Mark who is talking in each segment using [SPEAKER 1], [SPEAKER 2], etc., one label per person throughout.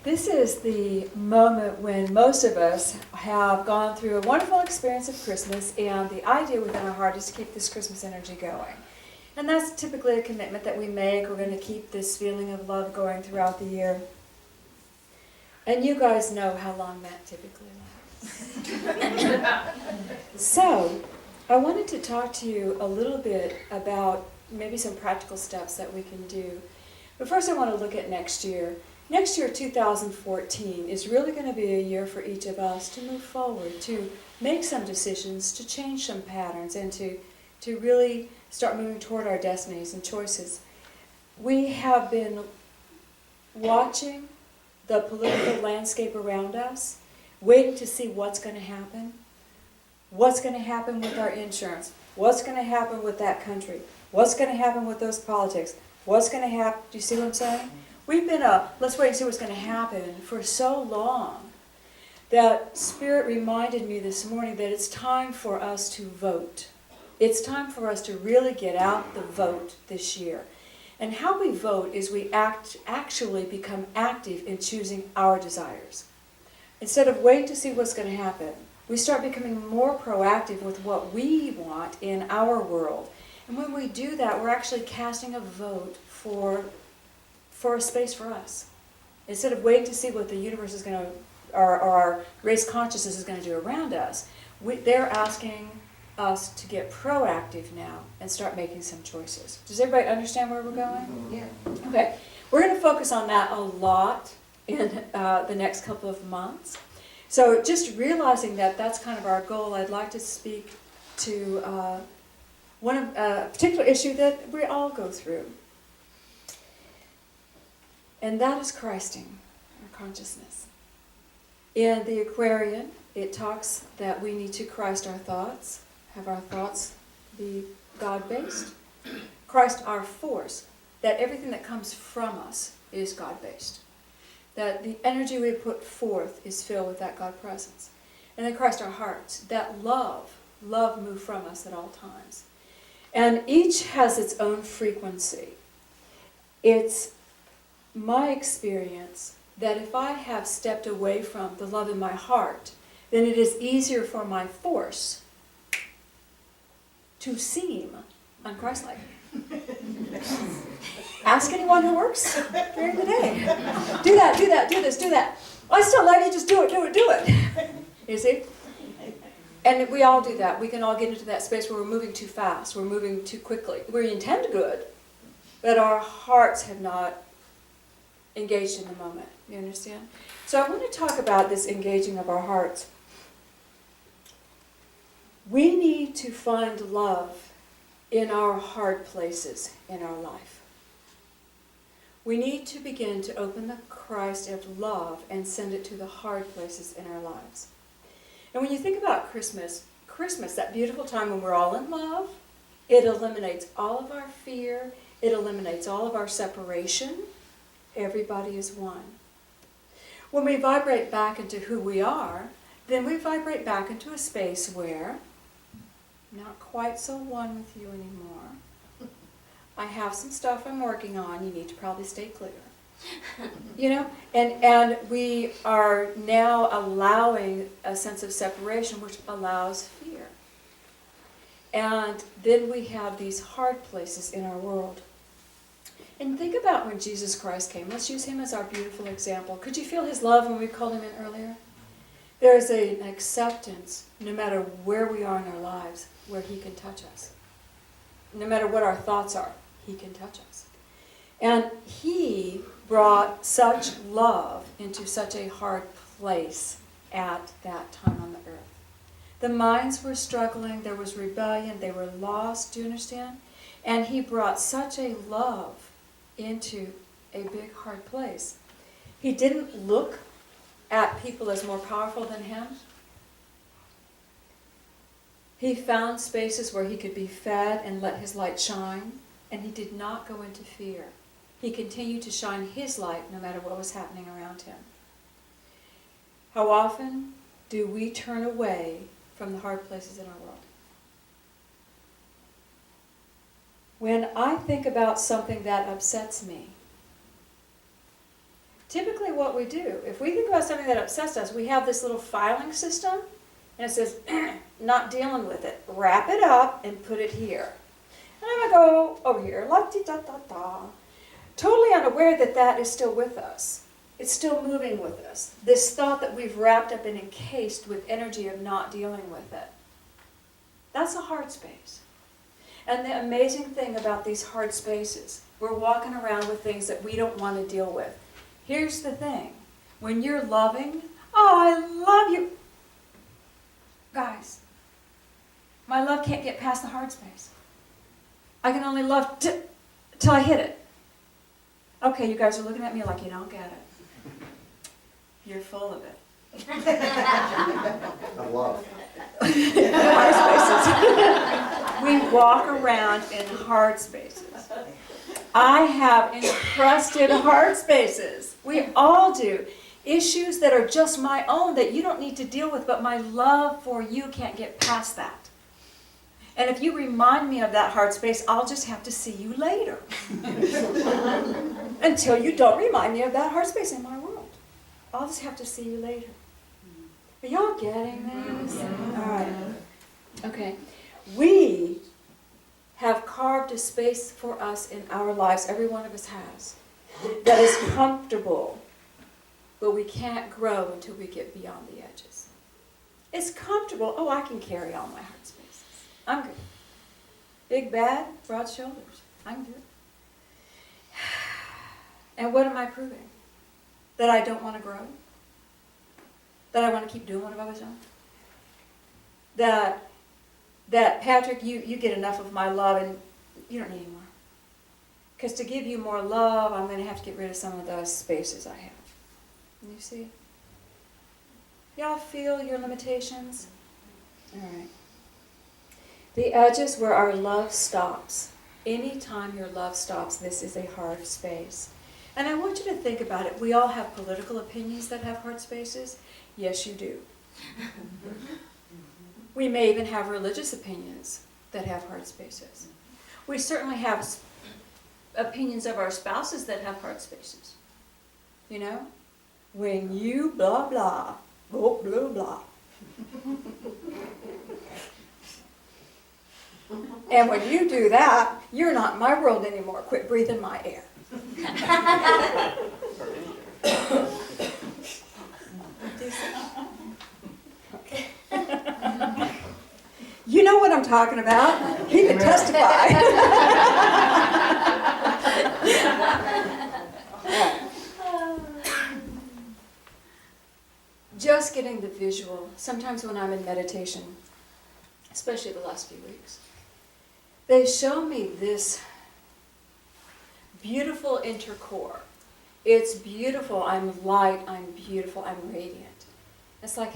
[SPEAKER 1] This is the moment when most of us have gone through a wonderful experience of Christmas, and the idea within our heart is to keep this Christmas energy going. And that's typically a commitment that we make. We're going to keep this feeling of love going throughout the year. And you guys know how long that typically lasts. So, I wanted to talk to you a little bit about maybe some practical steps that we can do. But first I want to look at next year. Next year, 2014, is really going to be a year for each of us to move forward, to make some decisions, to change some patterns, and to really start moving toward our destinies and choices. We have been watching the political landscape around us, waiting to see what's going to happen. What's going to happen with our insurance? What's going to happen with that country? What's going to happen with those politics? What's going to happen? Do you see what I'm saying? We've been let's wait and see what's going to happen for so long that Spirit reminded me this morning that it's time for us to vote. It's time for us to really get out the vote this year. And how we vote is we actually become active in choosing our desires. Instead of waiting to see what's going to happen, we start becoming more proactive with what we want in our world. And when we do that, we're actually casting a vote for a space for us. Instead of waiting to see what the universe is going to, or our race consciousness is going to do around us, they're asking us to get proactive now and start making some choices. Does everybody understand where we're going?
[SPEAKER 2] Yeah.
[SPEAKER 1] Okay. We're going to focus on that a lot in the next couple of months. So just realizing that that's kind of our goal, I'd like to speak to a particular issue that we all go through. And that is Christing, our consciousness. In the Aquarian, it talks that we need to Christ our thoughts, have our thoughts be God-based. Christ our force, that everything that comes from us is God-based. That the energy we put forth is filled with that God presence. And then Christ our hearts, that love move from us at all times. And each has its own frequency. It's my experience that if I have stepped away from the love in my heart, then it is easier for my force to seem unchristlike. Ask anyone who works during the day. Do that, do this, do that. I still love you, just do it. You see? And we all do that. We can all get into that space where we're moving too fast, we're moving too quickly. We intend good, but our hearts have not engaged in the moment. You understand? So I want to talk about this engaging of our hearts. We need to find love in our hard places in our life. We need to begin to open the Christ of love and send it to the hard places in our lives. And when you think about Christmas, that beautiful time when we're all in love, it eliminates all of our fear, it eliminates all of our separation. Everybody is one. When we vibrate back into who we are, then we vibrate back into a space where I'm not quite so one with you anymore. I have some stuff I'm working on. You need to probably stay clear. You know, and we are now allowing a sense of separation, which allows fear. And then we have these hard places in our world. And think about when Jesus Christ came. Let's use him as our beautiful example. Could you feel his love when we called him in earlier? There is an acceptance, no matter where we are in our lives, where he can touch us. No matter what our thoughts are, he can touch us. And he brought such love into such a hard place at that time on the earth. The minds were struggling, there was rebellion, they were lost, do you understand? And he brought such a love into a big hard place. He didn't look at people as more powerful than him. He found spaces where he could be fed and let his light shine, and he did not go into fear. He continued to shine his light no matter what was happening around him. How often do we turn away from the hard places in our world? When I think about something that upsets me, typically what we do, if we think about something that upsets us, we have this little filing system, and it says, not dealing with it. Wrap it up and put it here. And I'm going to go over here, la-di-da-da-da. Totally unaware that that is still with us. It's still moving with us. This thought that we've wrapped up and encased with energy of not dealing with it. That's a hard space. And the amazing thing about these hard spaces, we're walking around with things that we don't want to deal with. Here's the thing. When you're loving, oh, I love you. Guys, my love can't get past the hard space. I can only love till I hit it. Okay, you guys are looking at me like you don't get it. You're full of it.
[SPEAKER 2] Of love.
[SPEAKER 1] Hard spaces. We walk around in hard spaces. I have encrusted hard spaces. We all do. Issues that are just my own that you don't need to deal with, but my love for you can't get past that. And if you remind me of that hard space, I'll just have to see you later. Until you don't remind me of that hard space in my world. I'll just have to see you later. Are y'all getting this? All right. Okay. We have carved a space for us in our lives, every one of us has, that is comfortable, but we can't grow until we get beyond the edges. It's comfortable. Oh, I can carry all my hard spaces. I'm good. Big, bad, broad shoulders. I can do it. And what am I proving? That I don't want to grow? That I want to keep doing what I've always done? That Patrick, you get enough of my love and you don't need any more. Because to give you more love, I'm going to have to get rid of some of those spaces I have. You see? Y'all feel your limitations? All right. The edges where our love stops. Anytime your love stops, this is a hard space. And I want you to think about it. We all have political opinions that have hard spaces. Yes, you do. We may even have religious opinions that have hard spaces. We certainly have opinions of our spouses that have hard spaces. You know? When you blah, blah, blah, blah, blah. And when you do that, you're not in my world anymore. Quit breathing my air. Okay. You know what I'm talking about. He can testify. Just getting the visual. Sometimes when I'm in meditation, especially the last few weeks, they show me this beautiful intercore. It's beautiful. I'm light. I'm beautiful. I'm radiant. It's like,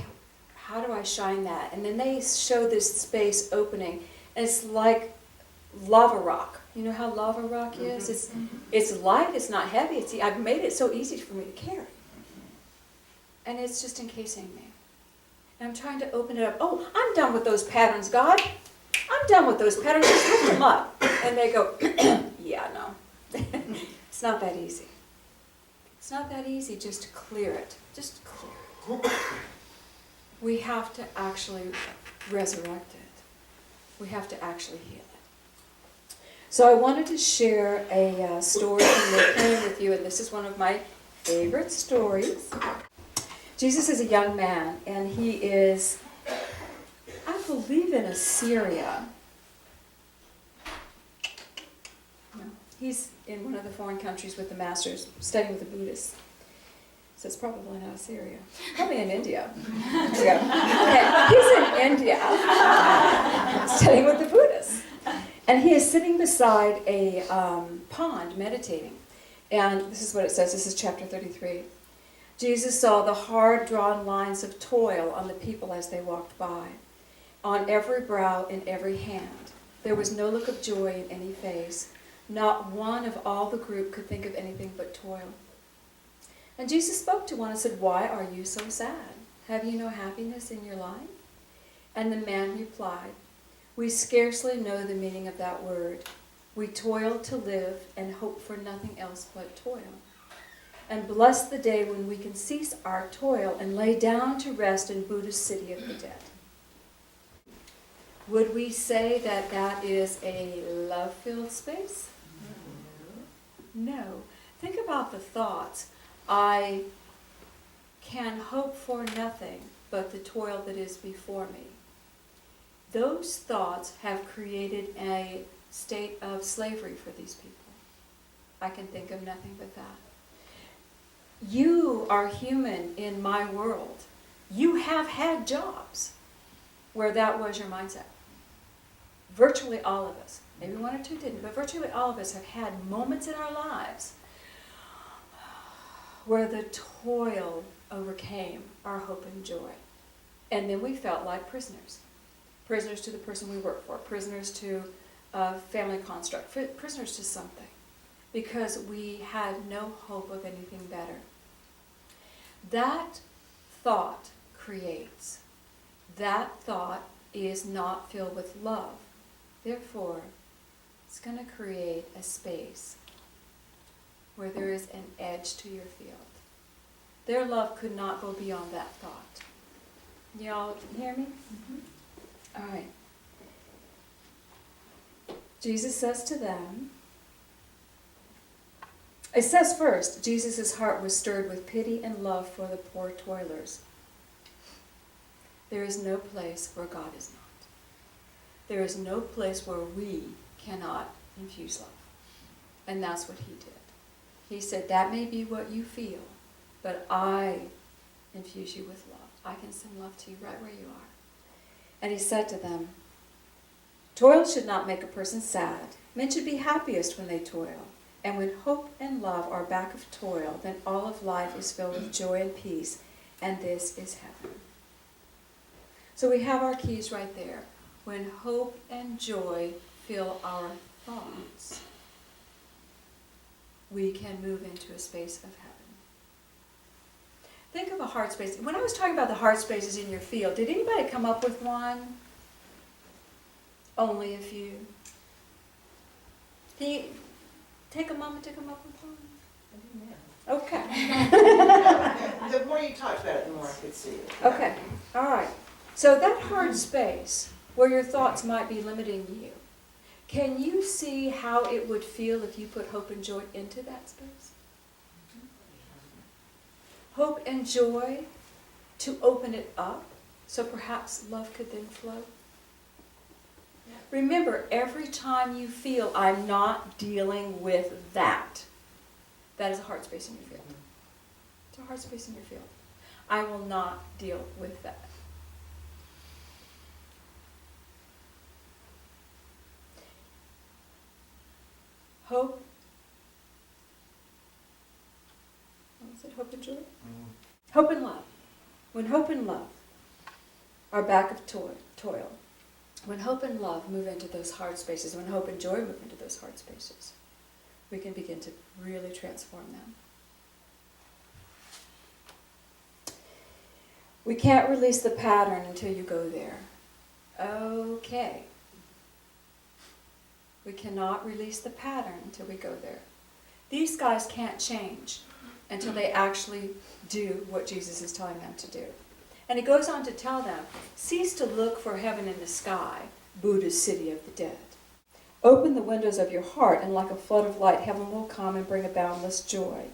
[SPEAKER 1] how do I shine that? And then they show this space opening. And it's like lava rock. You know how lava rock is? It's light. It's not heavy. I've made it so easy for me to carry. And it's just encasing me. And I'm trying to open it up. Oh, I'm done with those patterns, God. I'm done with those patterns. Just lift them up. And they go, yeah, no. It's not that easy. It's not that easy just to clear it. Just clear it. We have to actually resurrect it. We have to actually heal it. So I wanted to share a story from the Prayer with you, and this is one of my favorite stories. Jesus is a young man, and he is, I believe, in Assyria. No, he's in one of the foreign countries with the masters, studying with the Buddhists. So it's probably not Assyria. Probably in India. There we go. Okay, he's in India, studying with the Buddhists. And he is sitting beside a pond, meditating. And this is what it says. This is chapter 33. Jesus saw the hard-drawn lines of toil on the people as they walked by, on every brow and every hand. There was no look of joy in any face. Not one of all the group could think of anything but toil. And Jesus spoke to one and said, "Why are you so sad? Have you no happiness in your life?" And the man replied, "We scarcely know the meaning of that word. We toil to live and hope for nothing else but toil." and bless the day when we can cease our toil and lay down to rest in Buddha's city of the dead. Would we say that that is a love-filled space? No. Think about the thoughts. I can hope for nothing but the toil that is before me. Those thoughts have created a state of slavery for these people. I can think of nothing but that. You are human in my world. You have had jobs where that was your mindset. Virtually all of us, maybe one or two didn't, but virtually all of us have had moments in our lives where the toil overcame our hope and joy. And then we felt like prisoners. Prisoners to the person we work for, prisoners to a family construct, prisoners to something, because we had no hope of anything better. That thought creates. That thought is not filled with love. Therefore, it's going to create a space where there is an edge to your field. Their love could not go beyond that thought. Y'all hear me? Mm-hmm. All right. Jesus says to them, it says first, Jesus' heart was stirred with pity and love for the poor toilers. There is no place where God is not. There is no place where we cannot infuse love. And that's what he did. He said, that may be what you feel, but I infuse you with love. I can send love to you right where you are. And he said to them, toil should not make a person sad. Men should be happiest when they toil. And when hope and love are back of toil, then all of life is filled with joy and peace, and this is heaven. So we have our keys right there. When hope and joy fill our thoughts, we can move into a space of heaven. Think of a heart space. When I was talking about the heart spaces in your field, did anybody come up with one? Only a few. Can you take a moment to come up with one? Okay.
[SPEAKER 2] The more you talked about it, the more I could see it.
[SPEAKER 1] Okay. All right. So that heart space where your thoughts might be limiting you, can you see how it would feel if you put hope and joy into that space? Hope and joy to open it up so perhaps love could then flow. Remember, every time you feel I'm not dealing with that, that is a heart space in your field. It's a heart space in your field. I will not deal with that. Hope. What was it? Hope and joy? Hope and love. When hope and love are back of toil, when hope and love move into those hard spaces, when hope and joy move into those hard spaces, we can begin to really transform them. We can't release the pattern until you go there. Okay. We cannot release the pattern until we go there. These guys can't change until they actually do what Jesus is telling them to do. And he goes on to tell them, cease to look for heaven in the sky, Buddha's city of the dead. Open the windows of your heart, and like a flood of light, heaven will come and bring a boundless joy.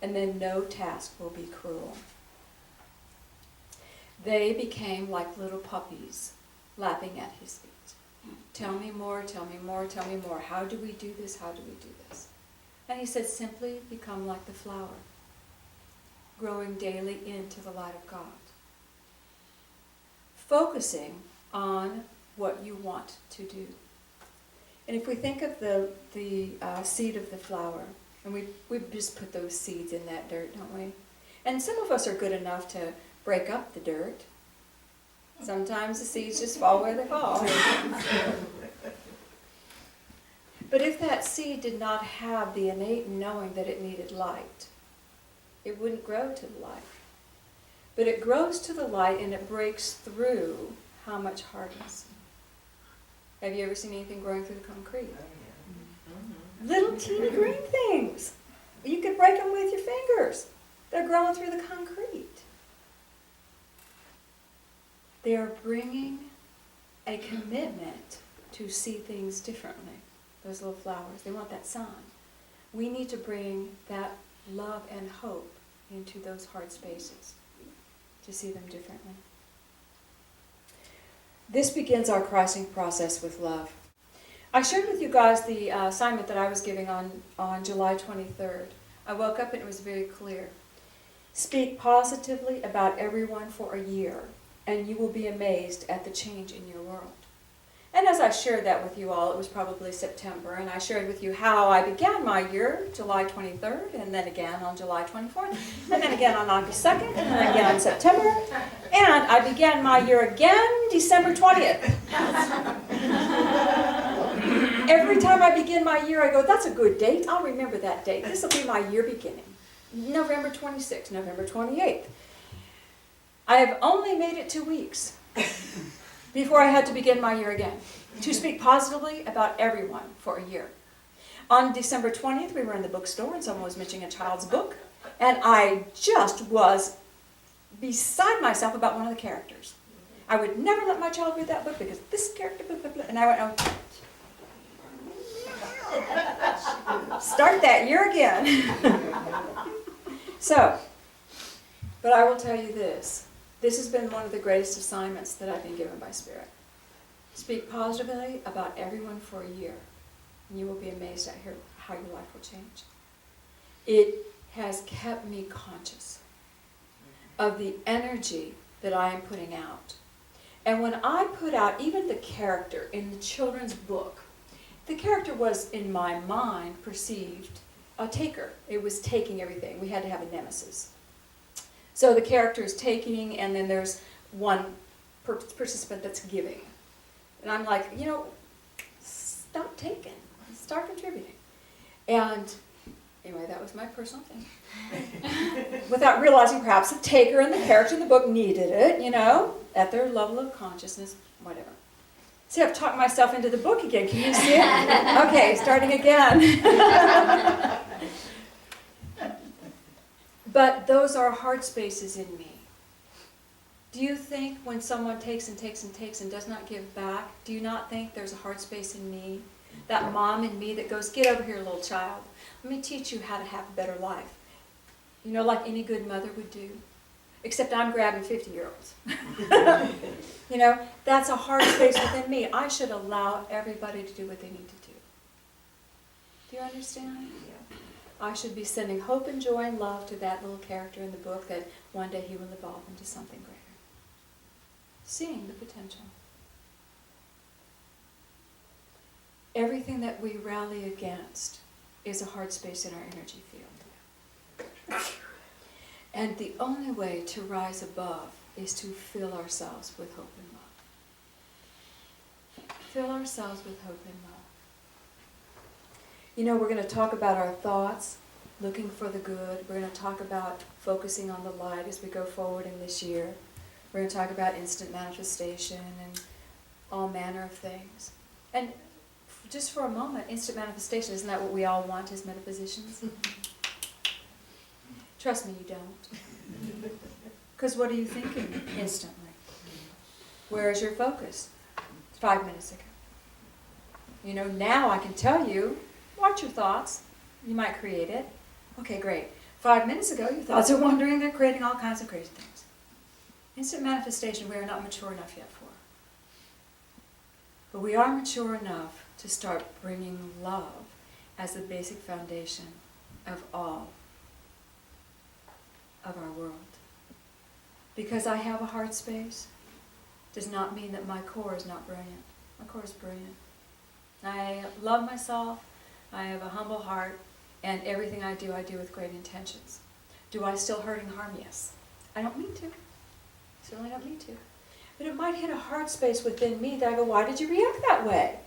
[SPEAKER 1] And then no task will be cruel. They became like little puppies, lapping at his feet. Tell me more, tell me more, tell me more. How do we do this? How do we do this? And he said, simply become like the flower, growing daily into the light of God. Focusing on what you want to do. And if we think of the seed of the flower, and we just put those seeds in that dirt, don't we? And some of us are good enough to break up the dirt. Sometimes the seeds just fall where they fall. But if that seed did not have the innate knowing that it needed light, it wouldn't grow to the light. But it grows to the light and it breaks through how much hardness? Have you ever seen anything growing through the concrete? Little teeny green things. You could break them with your fingers. They're growing through the concrete. They are bringing a commitment to see things differently. Those little flowers, they want that sign. We need to bring that love and hope into those hard spaces to see them differently. This begins our crossing process with love. I shared with you guys the assignment that I was giving on July 23rd. I woke up and it was very clear. Speak positively about everyone for a year, and you will be amazed at the change in your world. And as I shared that with you all, it was probably September, and I shared with you how I began my year, July 23rd, and then again on July 24th, and then again on August 2nd, and then again on September, and I began my year again December 20th. Every time I begin my year, I go, that's a good date. I'll remember that date. This will be my year beginning. November 26th, November 28th. I have only made it 2 weeks before I had to begin my year again, to speak positively about everyone for a year. On December 20th, we were in the bookstore and someone was mentioning a child's book, and I just was beside myself about one of the characters. I would never let my child read that book because this character, blah, blah, blah, and I went, oh, start that year again. So, but I will tell you this. This has been one of the greatest assignments that I've been given by Spirit. Speak positively about everyone for a year, and you will be amazed at how your life will change. It has kept me conscious of the energy that I am putting out. And when I put out even the character in the children's book, the character was, in my mind, perceived a taker. It was taking everything. We had to have a nemesis. So the character is taking, and then there's one participant that's giving. And I'm like, stop taking. Start contributing. And anyway, that was my personal thing. Without realizing perhaps the taker and the character in the book needed it, at their level of consciousness, whatever. See, I've talked myself into the book again. Can you see it? Okay, starting again. But those are hard spaces in me. Do you think when someone takes and takes and takes and does not give back, do you not think there's a hard space in me? That mom in me that goes, get over here, little child. Let me teach you how to have a better life. Like any good mother would do. Except I'm grabbing 50-year-olds. That's a hard space within me. I should allow everybody to do what they need to do. Do you understand? Yeah. I should be sending hope and joy and love to that little character in the book that one day he will evolve into something greater. Seeing the potential. Everything that we rally against is a hard space in our energy field. And the only way to rise above is to fill ourselves with hope and love. Fill ourselves with hope and love. We're going to talk about our thoughts, looking for the good. We're going to talk about focusing on the light as we go forward in this year. We're going to talk about instant manifestation and all manner of things. And just for a moment, instant manifestation, isn't that what we all want as metaphysicians? Trust me, you don't. Because what are you thinking instantly? Where is your focus? 5 minutes ago. Now I can tell you, watch your thoughts. You might create it. Okay, great. 5 minutes ago, your thoughts are wandering. They're creating all kinds of crazy things. Instant manifestation we are not mature enough yet for. But we are mature enough to start bringing love as the basic foundation of all of our world. Because I have a heart space does not mean that my core is not brilliant. My core is brilliant. I love myself. I have a humble heart, and everything I do with great intentions. Do I still hurt and harm? Yes. I don't mean to. Certainly don't mean to. But it might hit a hard space within me that I go, why did you react that way?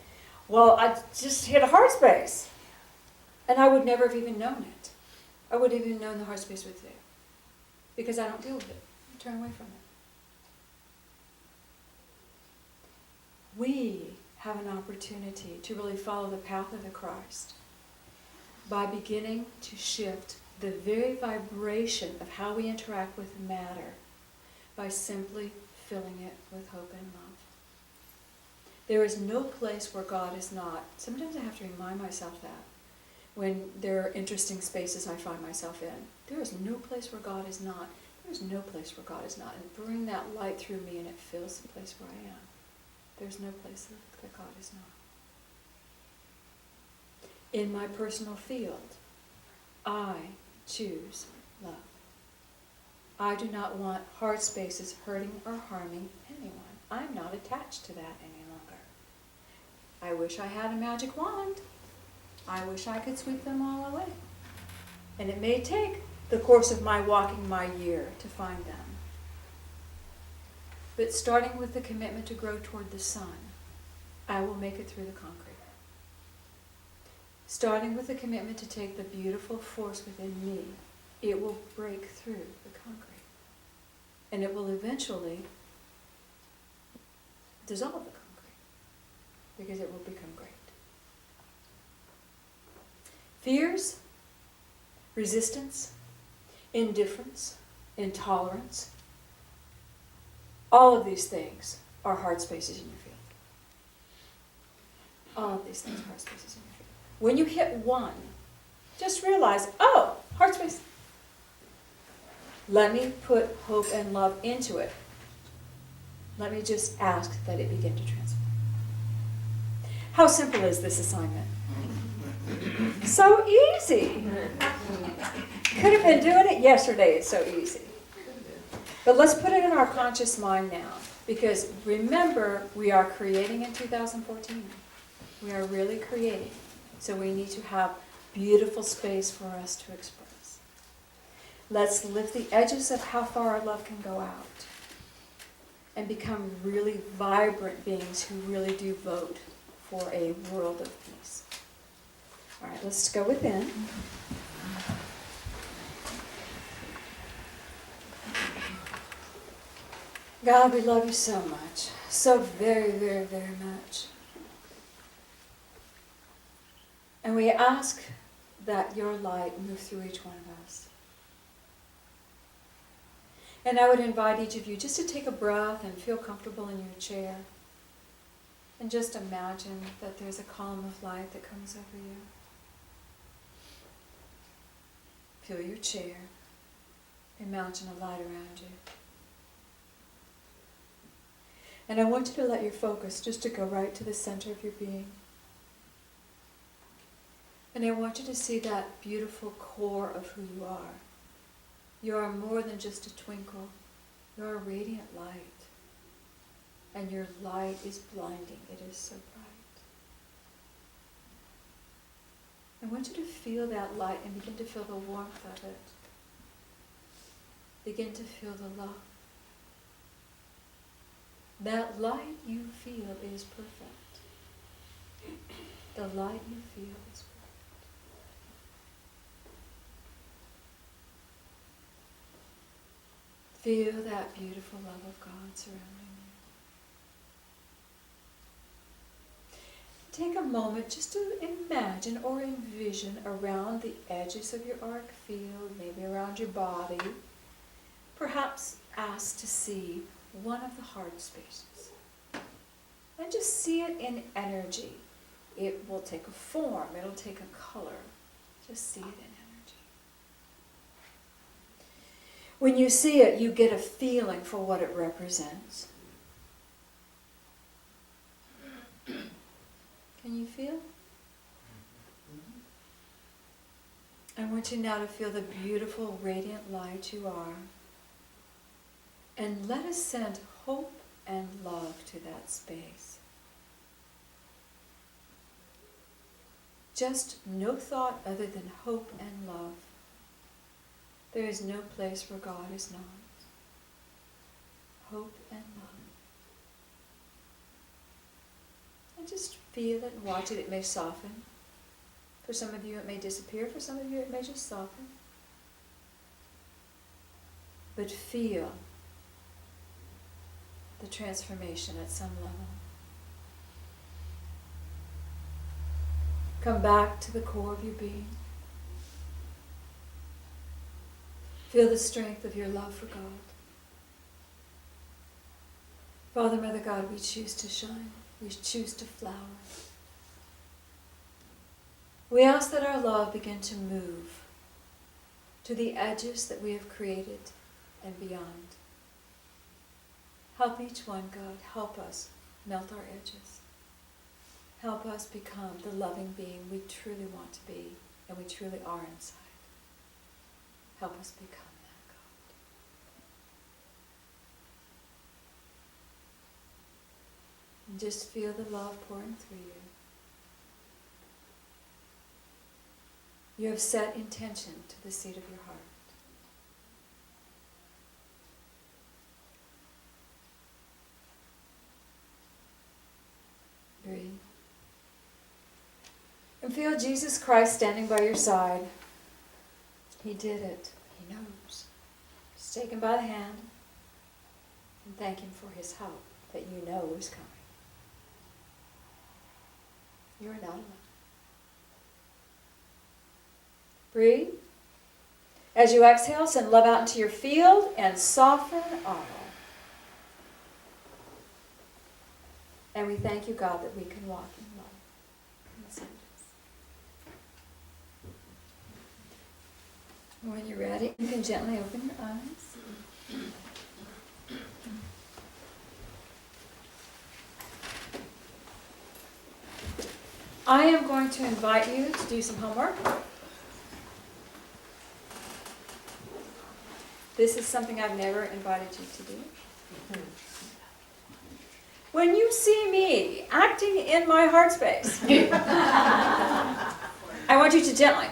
[SPEAKER 1] Well, I just hit a hard space. And I would never have even known it. I wouldn't have even known the hard space was there. Because I don't deal with it. I turn away from it. We have an opportunity to really follow the path of the Christ. by beginning to shift the very vibration of how we interact with matter by simply filling it with hope and love. There is no place where God is not. Sometimes I have to remind myself that when there are interesting spaces I find myself in. There is no place where God is not. There is no place where God is not. And bring that light through me and it fills the place where I am. There's no place that God is not. In my personal field, I choose love. I do not want heart spaces hurting or harming anyone. I'm not attached to that any longer. I wish I had a magic wand. I wish I could sweep them all away. And it may take the course of my walking my year to find them. But starting with the commitment to grow toward the sun, I will make it through the concrete. Starting with the commitment to take the beautiful force within me, it will break through the concrete. And it will eventually dissolve the concrete, because it will become great. Fears, resistance, indifference, intolerance, all of these things are hard spaces in your field. All of these things are hard spaces in your field. When you hit one, just realize, oh, hard space. Let me put hope and love into it. Let me just ask that it begin to transform. How simple is this assignment? So easy. Could have been doing it yesterday. It's so easy. But let's put it in our conscious mind now. Because remember, we are creating in 2014. We are really creating. So we need to have beautiful space for us to express. Let's lift the edges of how far our love can go out. And become really vibrant beings who really do vote for a world of peace. All right, let's go within. God, we love you so much. So very, very, very much. And we ask that your light move through each one of us. And I would invite each of you just to take a breath and feel comfortable in your chair. And just imagine that there's a column of light that comes over you. Feel your chair. Imagine a light around you. And I want you to let your focus just to go right to the center of your being. And I want you to see that beautiful core of who you are. You are more than just a twinkle. You are a radiant light. And your light is blinding. It is so bright. I want you to feel that light and begin to feel the warmth of it. Begin to feel the love. That light you feel is perfect. The light you feel is perfect. Feel that beautiful love of God surrounding you. Take a moment just to imagine or envision around the edges of your auric field, maybe around your body. Perhaps ask to see one of the hard spaces. And just see it in energy. It will take a form, it'll take a color. Just see it in energy. When you see it, you get a feeling for what it represents. Can you feel? I want you now to feel the beautiful, radiant light you are. And let us send hope and love to that space. Just no thought other than hope and love. There is no place where God is not. Hope and love. And just feel it and watch it. It may soften. For some of you it may disappear. For some of you it may just soften. But feel the transformation at some level. Come back to the core of your being. Feel the strength of your love for God. Father, Mother God, we choose to shine. We choose to flower. We ask that our love begin to move to the edges that we have created and beyond. Help each one, God. Help us melt our edges. Help us become the loving being we truly want to be and we truly are inside. Help us become that, God. And just feel the love pouring through you. You have set intention to the seat of your heart. Breathe. And feel Jesus Christ standing by your side. He did it. He knows. Just take him by the hand and thank him for his help that you know is coming. You are not alone. Breathe. As you exhale, send love out into your field and soften all. And we thank you, God, that we can walk in love. When you're ready, you can gently open your eyes. I am going to invite you to do some homework. This is something I've never invited you to do. When you see me acting in my heart space, I want you to gently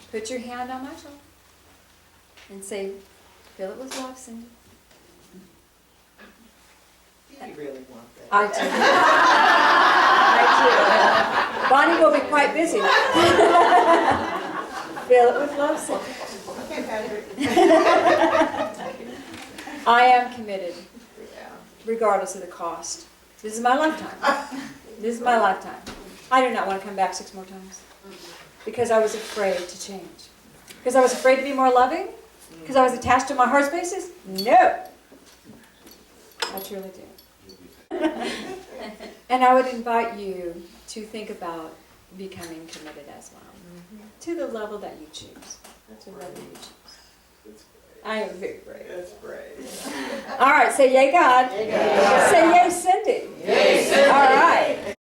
[SPEAKER 1] put your hand on my shoulder and say, fill it with love, Cindy.
[SPEAKER 2] You really want that.
[SPEAKER 1] I do. I do. Bonnie will be quite busy. Fill it with love, Cindy.
[SPEAKER 2] Okay, Patrick.
[SPEAKER 1] I am committed, regardless of the cost. This is my lifetime. This is my lifetime. I do not want to come back 6 more times. Because I was afraid to change. Because I was afraid to be more loving. Because I was attached to my heart spaces. No. I truly do. And I would invite you to think about becoming committed as well. To the level that you choose. To the level you choose. I am very brave.
[SPEAKER 2] That's brave.
[SPEAKER 1] All right, say yay God.
[SPEAKER 2] Yay, God.
[SPEAKER 1] Say yay Cindy.
[SPEAKER 2] Yay, Cindy.
[SPEAKER 1] All right.